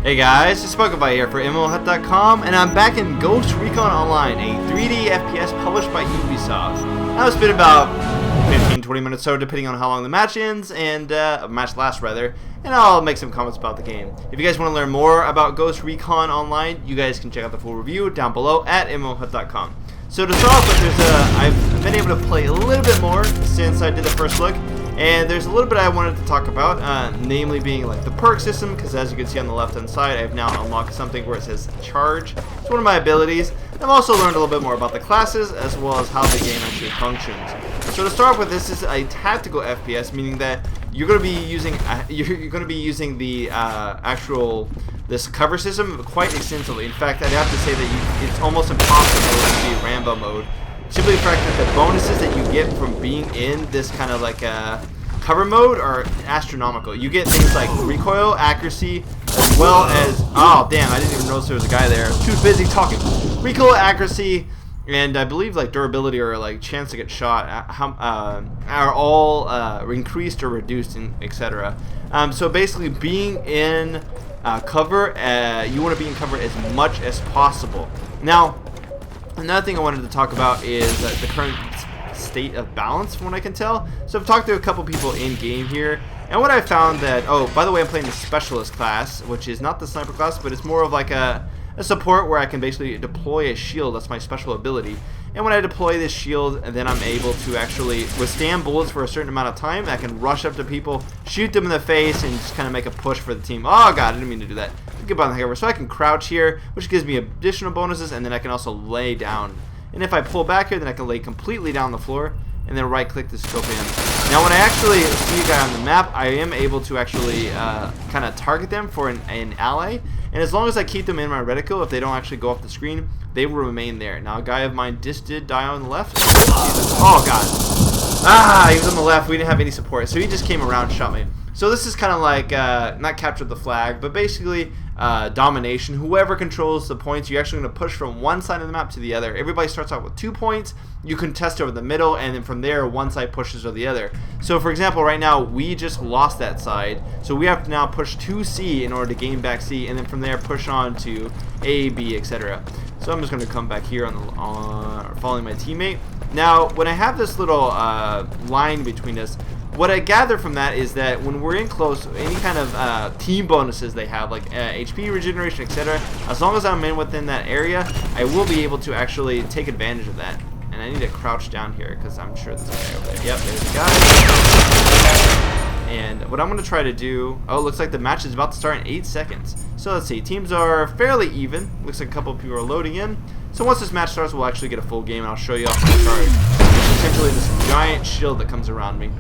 Hey guys, it's Spokenby here for MMOHut.com, and I'm back in Ghost Recon Online, a 3D FPS published by Ubisoft. Now it's been about 15-20 minutes or so, depending on how long the match ends, and match lasts rather, and I'll make some comments about the game. If you guys want to learn more about Ghost Recon Online, you guys can check out the full review down below at MMOHut.com. So to start off with, I've been able to play a little bit more since I did the first look. And there's a little bit I wanted to talk about, namely being like the perk system, because as you can see on the left hand side, I've now unlocked something where it says charge. It's one of my abilities. I've also learned a little bit more about the classes as well as how the game actually functions. So to start with, this is a tactical FPS, meaning that you're going to be using the this cover system quite extensively. In fact, I'd have to say that it's almost impossible to be Rambo mode. Simply the fact that the bonuses that you get from being in this kind of like cover mode are astronomical. You get things like recoil, accuracy, as well as, oh damn, I didn't even notice there was a guy there. I was too busy talking. Recoil, accuracy, and I believe like durability or like chance to get shot are all increased or reduced, etc. So basically, being in cover, you want to be in cover as much as possible. Now, another thing I wanted to talk about is the current state of balance from what I can tell. So I've talked to a couple people in game here, and what I found that, oh, by the way, I'm playing the specialist class, which is not the sniper class, but it's more of like a support where I can basically deploy a shield. That's my special ability. And when I deploy this shield, and then I'm able to actually withstand bullets for a certain amount of time, I can rush up to people, shoot them in the face, and just kind of make a push for the team. Oh god, I didn't mean to do that. Get by the cover. So I can crouch here, which gives me additional bonuses, and then I can also lay down. And if I pull back here, then I can lay completely down the floor, and then right click to scope in. Now when I actually see a guy on the map, I am able to actually kind of target them for an ally, and as long as I keep them in my reticle, if they don't actually go off the screen, they will remain there. Now a guy of mine did die on the left. Oh god. Ah, he was on the left. We didn't have any support, so he just came around and shot me. So this is kind of like, not capture the flag, but basically domination. Whoever controls the points, you're actually going to push from one side of the map to the other. Everybody starts out with 2 points. You contest over the middle, and then from there, one side pushes over the other. So for example, right now, we just lost that side. So we have to now push to C in order to gain back C, and then from there, push on to A, B, etc. So I'm just going to come back here on following my teammate. Now, when I have this little line between us, what I gather from that is that when we're in close, any kind of team bonuses they have, like HP regeneration, etc., as long as I'm in within that area, I will be able to actually take advantage of that. And I need to crouch down here because I'm sure there's a guy over there. Yep, there's a guy. And what I'm going to try to do, oh, it looks like the match is about to start in 8 seconds. So let's see, teams are fairly even. Looks like a couple of people are loading in. So once this match starts, we'll actually get a full game, and I'll show you off my charge. It's essentially this giant shield that comes around me.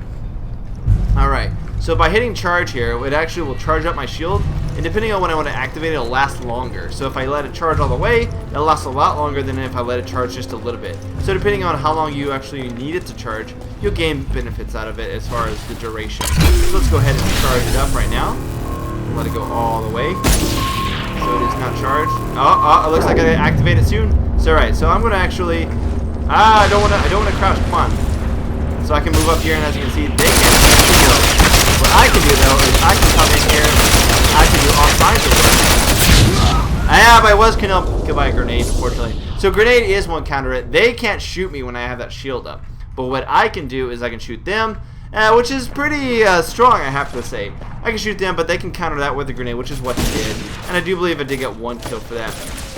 Alright, so by hitting charge here, it actually will charge up my shield, and depending on when I want to activate it, it'll last longer. So if I let it charge all the way, it'll last a lot longer than if I let it charge just a little bit. So depending on how long you actually need it to charge, you'll gain benefits out of it as far as the duration. So let's go ahead and charge it up right now. Let it go all the way. So it is now charged. Oh, it looks like I activate it soon. So alright, so I'm gonna actually I don't wanna crouch, come on. So I can move up here, and as you can see, they can't see me. What I can do though is I can come in here, I can do all kinds of work. But I was killed by a grenade, unfortunately. So grenade is one counter it. They can't shoot me when I have that shield up. But what I can do is I can shoot them, which is pretty strong, I have to say. I can shoot them, but they can counter that with a grenade, which is what he did. And I do believe I did get 1 kill for that.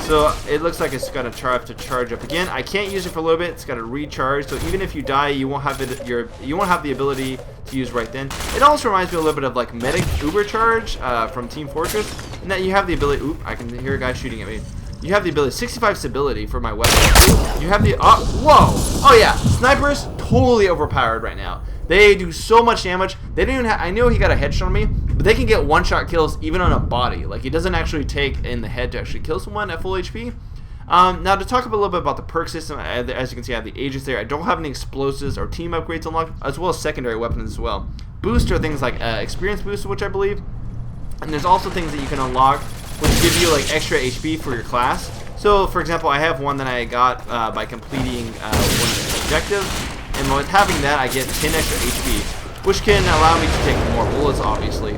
So it looks like it's got to have to charge up again. I can't use it for a little bit. It's got to recharge. So even if you die, you won't have it. You won't have the ability to use right then. It also reminds me a little bit of like Medic Uber Charge from Team Fortress, and that you have the ability. Oop! I can hear a guy shooting at me. You have the ability 65 stability for my weapon. You have the whoa! Oh yeah, snipers totally overpowered right now. They do so much damage. They didn't even I know he got a headshot on me, but they can get one-shot kills even on a body. Like, it doesn't actually take in the head to actually kill someone at full HP. Now, to talk a little bit about the perk system, as you can see, I have the agents there. I don't have any explosives or team upgrades unlocked, as well as secondary weapons as well. Boosts are things like experience boosts, which I believe. And there's also things that you can unlock, which give you like extra HP for your class. So, for example, I have one that I got by completing one objective. And with having that, I get 10 extra HP, which can allow me to take more bullets, obviously.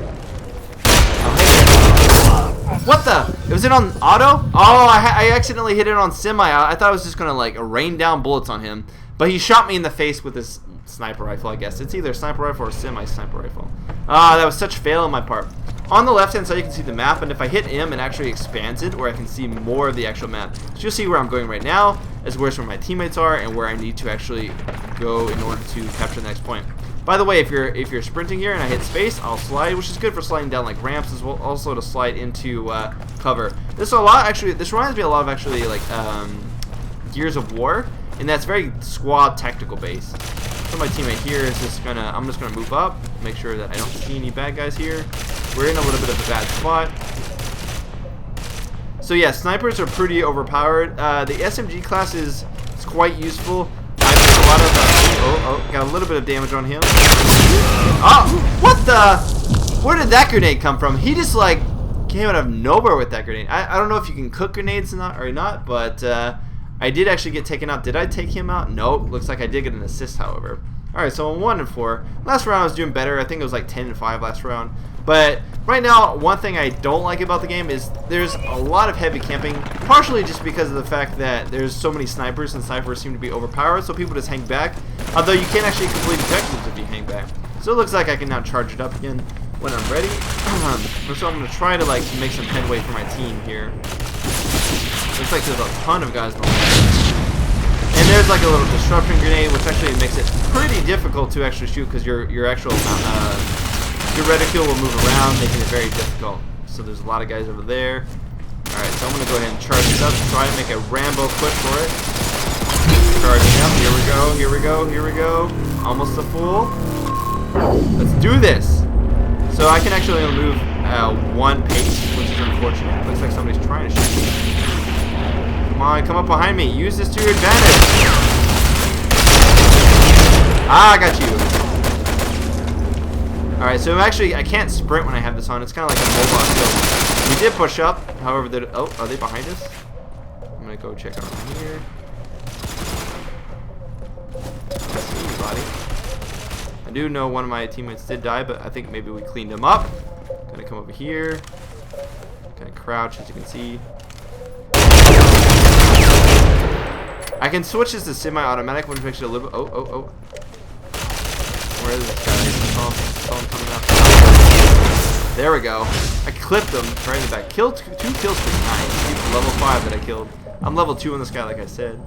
What the? Was it on auto? Oh, I accidentally hit it on semi. I thought I was just gonna like rain down bullets on him, but he shot me in the face with his sniper rifle. I guess it's either a sniper rifle or a semi-sniper rifle. Ah, that was such fail on my part. On the left-hand side, you can see the map, and if I hit M, it actually expands it, or I can see more of the actual map. So you'll see where I'm going right now, as where my teammates are, and where I need to actually go in order to capture the next point. By the way, if you're sprinting here and I hit space, I'll slide, which is good for sliding down like ramps, as well also to slide into cover. This is a lot actually. This reminds me a lot of actually like Gears of War, and that's very squad tactical based. So my teammate here is just gonna. I'm just gonna move up, make sure that I don't see any bad guys here. We're in a little bit of a bad spot. So yeah, snipers are pretty overpowered. The SMG class is quite useful. I took a lot of got a little bit of damage on him. Oh, what the? Where did that grenade come from? He just like came out of nowhere with that grenade. I don't know if you can cook grenades or not, but I did actually get taken out. Did I take him out? Nope. Looks like I did get an assist, however. Alright, so I'm 1-4. Last round I was doing better. I think it was like 10-5 last round. But right now, one thing I don't like about the game is there's a lot of heavy camping, partially just because of the fact that there's so many snipers, and snipers seem to be overpowered, so people just hang back. Although you can't actually complete objectives if you hang back. So it looks like I can now charge it up again when I'm ready. So I'm going to try to like make some headway for my team here. Looks like there's a ton of guys going on. And there's like a little disruption grenade, which actually makes it pretty difficult to actually shoot because your actual your reticule will move around, making it very difficult. So there's a lot of guys over there. Alright, so I'm going to go ahead and charge this up, try to make a Rambo push for it. Charging up, here we go, here we go, here we go. Almost a full. Let's do this! So I can actually only move one pace, which is unfortunate. Looks like somebody's trying to shoot me. Come on, come up behind me. Use this to your advantage. Ah, I got you. Alright, so actually, I can't sprint when I have this on. It's kind of like a mobile skill. We did push up. However, oh, are they behind us? I'm going to go check out here. I don't see anybody. I do know one of my teammates did die, but I think maybe we cleaned him up. Going to come over here. Kind of crouch, as you can see. I can switch this to semi-automatic, which makes it a little bit. Oh. Where is this guy? Saw him coming up. There we go. I clipped him right in the back. Killed two kills for 9. He's level 5 that I killed. I'm level 2 on this guy, like I said.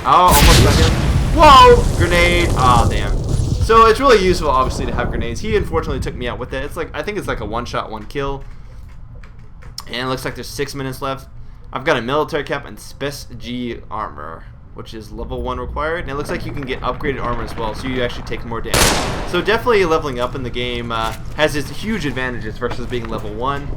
Oh, almost got him. Whoa! Grenade. Oh, damn. So it's really useful, obviously, to have grenades. He unfortunately took me out with it. It's like I think it's like a one-shot, one kill. And it looks like there's 6 minutes left. I've got a military cap and Spec G armor, which is level 1 required, and it looks like you can get upgraded armor as well, so you actually take more damage. So definitely leveling up in the game has its huge advantages versus being level 1.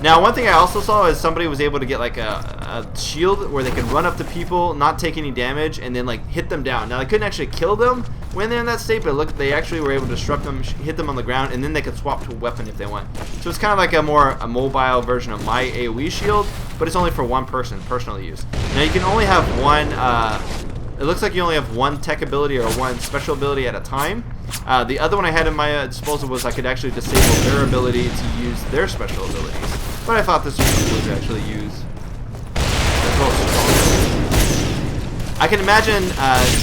Now, one thing I also saw is somebody was able to get like a shield where they could run up to people, not take any damage, and then like hit them down. Now, they couldn't actually kill them when they're in that state, but look, they actually were able to disrupt them, hit them on the ground, and then they could swap to a weapon if they want. So it's kind of like a mobile version of my AoE shield, but it's only for one person, personal use. Now, you can only have one, it looks like you only have one tech ability or one special ability at a time. The other one I had in my disposal was I could actually disable their ability to use their special abilities. But I thought this was cool to actually use. I can imagine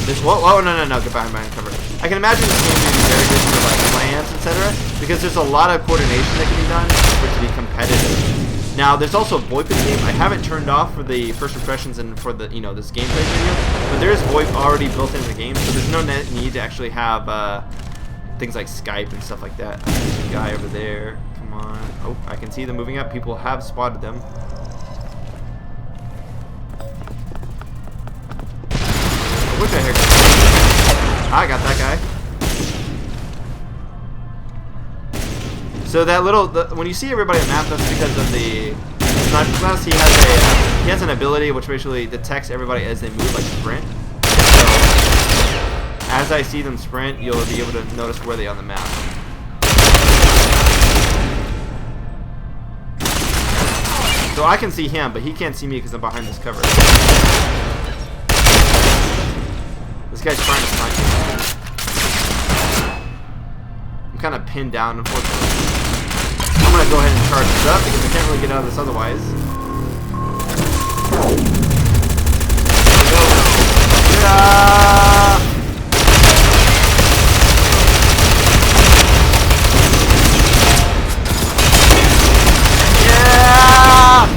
this. Whoa, no, get behind my cover. I can imagine this game being very good for like plans, etc. Because there's a lot of coordination that can be done for it to be competitive. Now, there's also VoIP in the game. I haven't turned off for the first impressions and for the this gameplay video, but there is VoIP already built into the game, so there's no need to actually have things like Skype and stuff like that. There's a guy over there. Come on. Oh, I can see them moving up. People have spotted them. I wish I heard. I got that guy. So that little, when you see everybody on the map, that's because of the sniper class. He has an ability which basically detects everybody as they move, like sprint. So as I see them sprint, you'll be able to notice where they are on the map. So I can see him, but he can't see me because I'm behind this cover. This guy's trying to snipe me. I'm kind of pinned down, unfortunately. want to go ahead and charge this up because I can't really get out of this otherwise. Go. Yeah!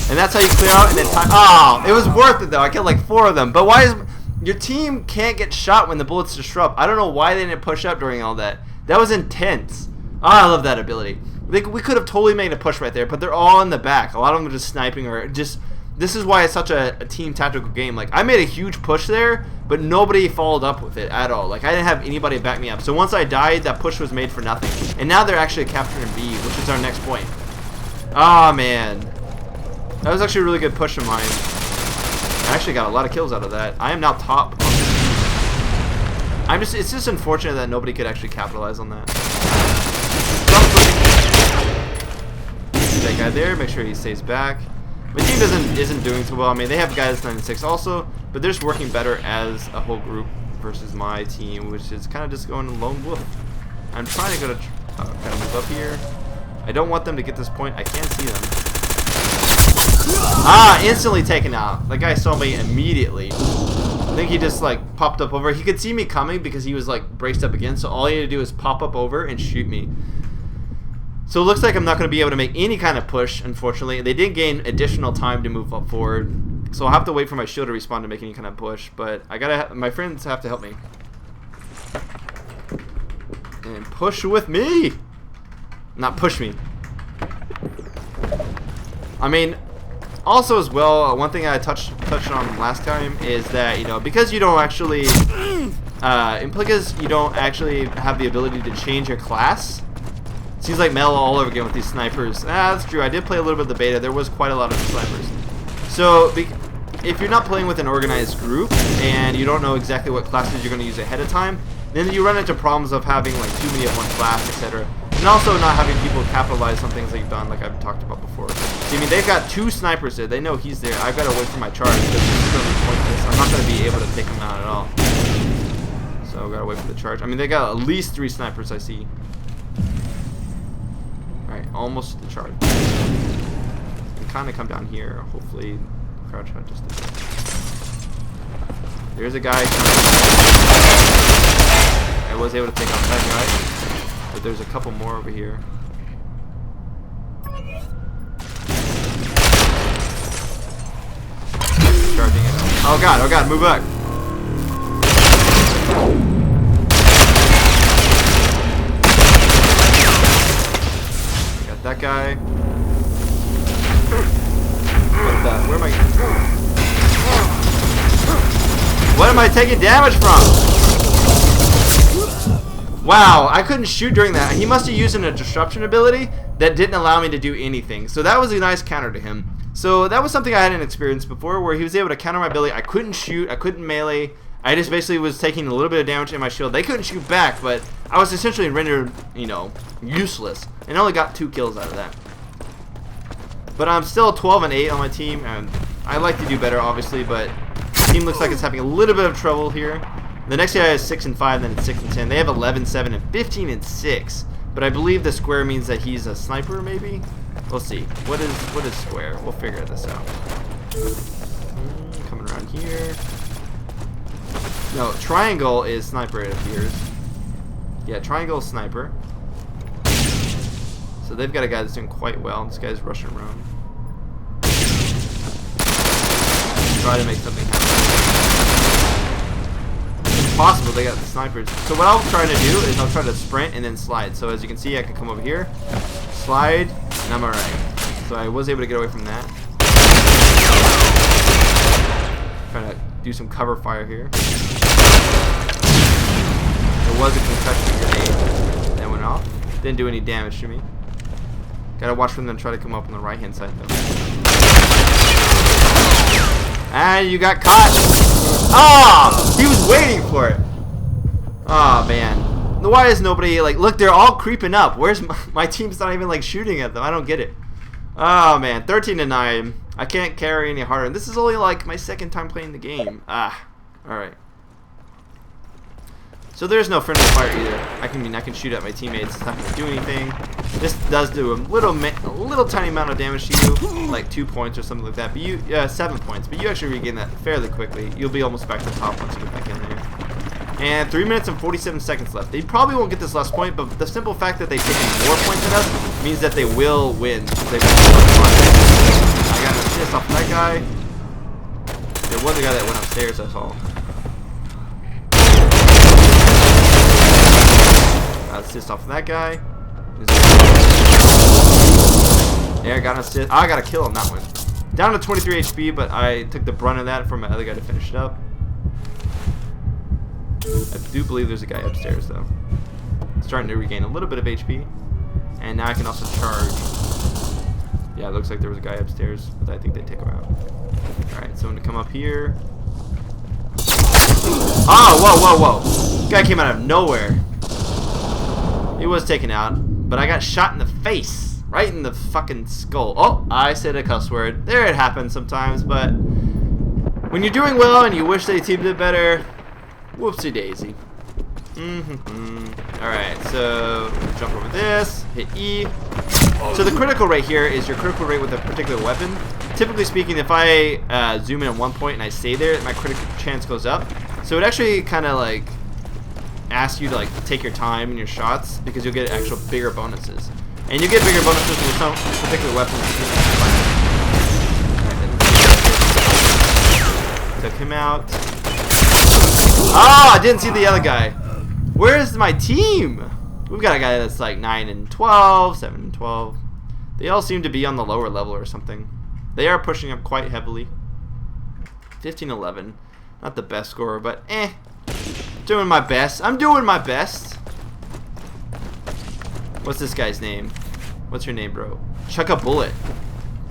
And that's how you clear out and then time. Oh, it was worth it though. I killed like 4 of them. But why is your team can't get shot when the bullets disrupt? I don't know why they didn't push up during all that. That was intense. Oh, I love that ability. We could have totally made a push right there, but they're all in the back. A lot of them are just sniping or just. This is why it's such a team tactical game. Like I made a huge push there, but nobody followed up with it at all. Like I didn't have anybody back me up. So once I died, that push was made for nothing. And now they're actually capturing B, which is our next point. Ah, man. That was actually a really good push of mine. I actually got a lot of kills out of that. I am now top on the team. It's just unfortunate that nobody could actually capitalize on that. That guy there, make sure he stays back. My team isn't doing too well. I mean, they have guys 9 and 6 also, but they're just working better as a whole group versus my team, which is kind of just going lone wolf. I'm trying to go to kind of move up here. I don't want them to get this point. I can't see them. Ah, instantly taken out. That guy saw me immediately. I think he just like popped up over. He could see me coming because he was like braced up again. So all he had to do is pop up over and shoot me. So it looks like I'm not going to be able to make any kind of push, unfortunately. They did gain additional time to move up forward. So I'll have to wait for my shield to respawn to make any kind of push. But I gotta, my friends have to help me. And push with me. Not push me. I mean, also as well, one thing I touched on last time is that, you know, because you don't actually have the ability to change your class. Seems like metal all over again with these snipers. Ah, that's true. I did play a little bit of the beta. There was quite a lot of snipers. So if you're not playing with an organized group and you don't know exactly what classes you're going to use ahead of time, then you run into problems of having like too many of one class, etc. And also not having people capitalize on things that you've done, like I've talked about before. See, I mean, they've got 2 snipers there. They know he's there. I've got to wait for my charge because it's really pointless. I'm not going to be able to take him out at all. So I've got to wait for the charge. I mean, they got at least 3 snipers I see. Alright, almost the charge. And kind of come down here. Hopefully, crouch hut just did that. There's a guy. I was able to take out that guy. But there's a couple more over here. Charging it. Oh god, move back. Got that guy. Where am I? What am I taking damage from? Wow, I couldn't shoot during that. He must have used a disruption ability that didn't allow me to do anything. So that was a nice counter to him. So that was something I hadn't experienced before, where he was able to counter my ability. I couldn't shoot, I couldn't melee. I just basically was taking a little bit of damage in my shield. They couldn't shoot back, but I was essentially rendered, you know, useless. And only got 2 kills out of that. But I'm still 12 and 8 on my team, and I like to do better, obviously, but the team looks like it's having a little bit of trouble here. The next guy is 6 and 5, then it's 6 and 10. They have 11, 7, and 15 and 6. But I believe the square means that he's a sniper, maybe. We'll see. What is square? We'll figure this out. Coming around here. No, triangle is sniper, it appears. Yeah, triangle is sniper. So they've got a guy that's doing quite well. This guy's rushing around. Try to make something happen. Possible, they got the snipers. So what I'll try to do is I'll try to sprint and then slide. So as you can see, I can come over here, slide, and I'm alright. So I was able to get away from that. Trying to do some cover fire here. There was a concussion grenade that went off. Didn't do any damage to me. Gotta watch for them to try to come up on the right hand side though. And you got caught! Ah! He was waiting for it! Oh man. Why is nobody like, look, they're all creeping up. Where's my team's not even like shooting at them? I don't get it. Oh man, 13 to 9. I can't carry any harder. This is only like my 2nd time playing the game. Ah, alright. So there's no friendly fire either. I can shoot at my teammates. It's not going to do anything. This does do a little tiny amount of damage to you, like 2 points or something like that. But 7 points. But you actually regain that fairly quickly. You'll be almost back to the top once you get back in there. And 3 minutes and 47 seconds left. They probably won't get this last point, but the simple fact that they've taken more points than us means that they will win. I got an assist off that guy. There was a guy that went upstairs, that's all. Assist off that guy. There, got an assist. I got a kill on that one. Down to 23 HP, but I took the brunt of that from my other guy to finish it up. I do believe there's a guy upstairs, though. Starting to regain a little bit of HP. And now I can also charge. Yeah, it looks like there was a guy upstairs, but I think they take him out. Alright, so I'm going to come up here. Oh, whoa, whoa, whoa. Guy came out of nowhere. He was taken out, but I got shot in the face, right in the fucking skull. Oh, I said a cuss word. There, it happens sometimes, but when you're doing well and you wish that your team did better, whoopsie daisy. Alright, so jump over this, hit E. So the critical rate here is your critical rate with a particular weapon. Typically speaking, if I zoom in at one point and I stay there, my critical chance goes up. So it actually kind of like ask you to like take your time in your shots because you'll get actual bigger bonuses, and you get bigger bonuses with some particular weapons. Took him out. Oh, I didn't see the other guy. Where is my team? We've got a guy that's like 9 and 12, 7 and 12. They all seem to be on the lower level or something. They are pushing up quite heavily. 15-11, not the best score, but eh. Doing my best. I'm doing my best. What's this guy's name? What's your name, bro? Chuck a bullet.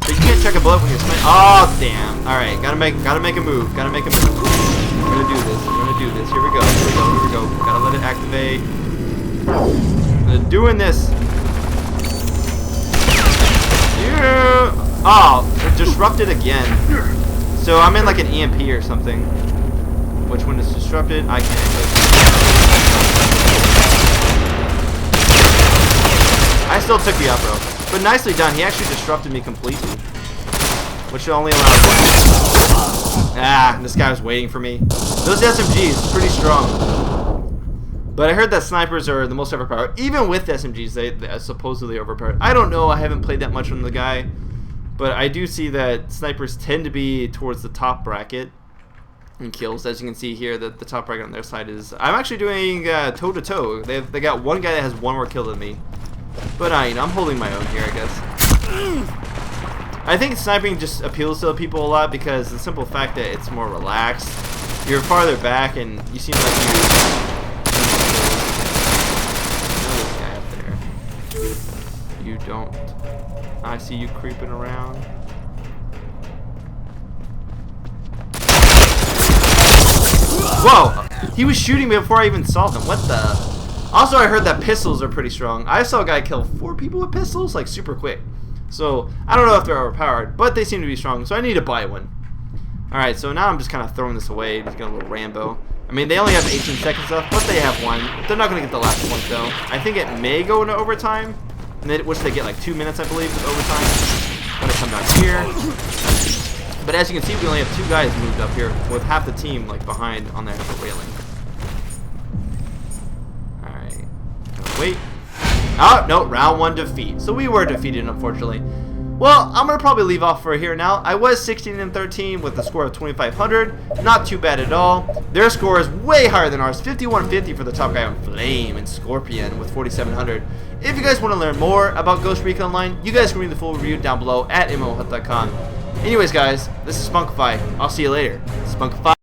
But you can't chuck a bullet when you're sniping. Oh damn! All right, gotta make a move. Gotta make a move. We're gonna do this. We're gonna do this. Here we go. Here we go. Here we go. Gotta let it activate. I'm doing this. Yeah. Oh, it disrupted again. So I'm in like an EMP or something. Which one is disrupted? I can't. I still took the up row, but nicely done. He actually disrupted me completely, which only allows one. Ah, this guy was waiting for me. Those SMGs, pretty strong. But I heard that snipers are the most overpowered. Even with SMGs, they are supposedly overpowered. I don't know. I haven't played that much from the guy, but I do see that snipers tend to be towards the top bracket in kills. As you can see here, the top bracket on their side is. I'm actually doing toe to toe. They got one guy that has one more kill than me, but you know, I'm holding my own here, I guess. I think sniping just appeals to people a lot because the simple fact that it's more relaxed. You're farther back, and you seem like you. Know this guy up there. You don't. I see you creeping around. Whoa! He was shooting me before I even saw him. What the? Also, I heard that pistols are pretty strong. I saw a guy kill 4 people with pistols, like, super quick. So, I don't know if they're overpowered, but they seem to be strong, so I need to buy one. Alright, so now I'm just kind of throwing this away. Just getting a little Rambo. I mean, they only have 18 seconds left, but they have one. They're not going to get the last one, though. I think it may go into overtime, which they get, like, 2 minutes, I believe, with overtime. I'm going to come down here. But as you can see, we only have 2 guys moved up here, with half the team, like, behind on the actual railing. Wait. Oh, no, round 1 defeat. So we were defeated, unfortunately. Well, I'm going to probably leave off for here now. I was 16 and 13 with a score of 2,500. Not too bad at all. Their score is way higher than ours. 5150 for the top guy on Flame and Scorpion with 4,700. If you guys want to learn more about Ghost Recon Online, you guys can read the full review down below at MMOHut.com. Anyways, guys, this is Spunkify. I'll see you later. Spunkify.